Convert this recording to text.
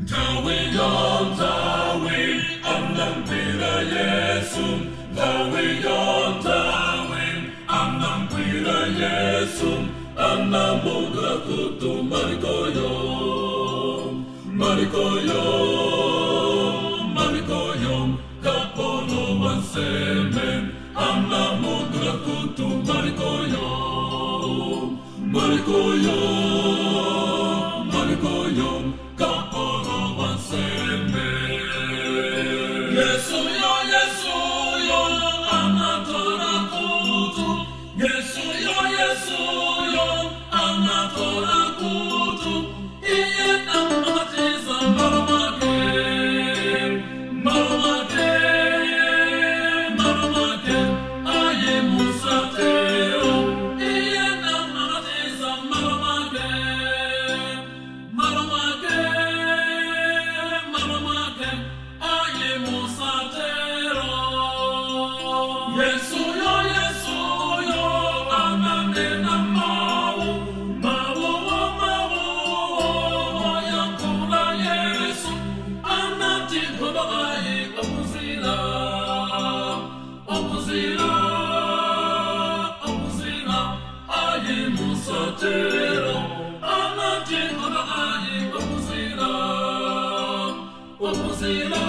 Dawiyon, Dawi, ang nangpira Yesu. Dawiyon, Dawi, ang nangpira Yesu. Ang namugra kutu marikoyom, marikoyom, marikoyom. Kapoloan semen, ang namugra kutu marikoyom, marikoyom, marikoyom. Kapoloan semen. Yesu yo, ang natora kutu. Yesu yo, ang natora kutu. Iyan ang matiza marumake, marumake, marumake. Aye musatero. Iyan ang matiza marumake, marumake, marumake. Aye musatero. Yesu yo, anane na mau, yang kula Yesu. Anati kubai opuzila, opuzila, opuzila. Aye musatero. Anati kubai opuzila, opuzila.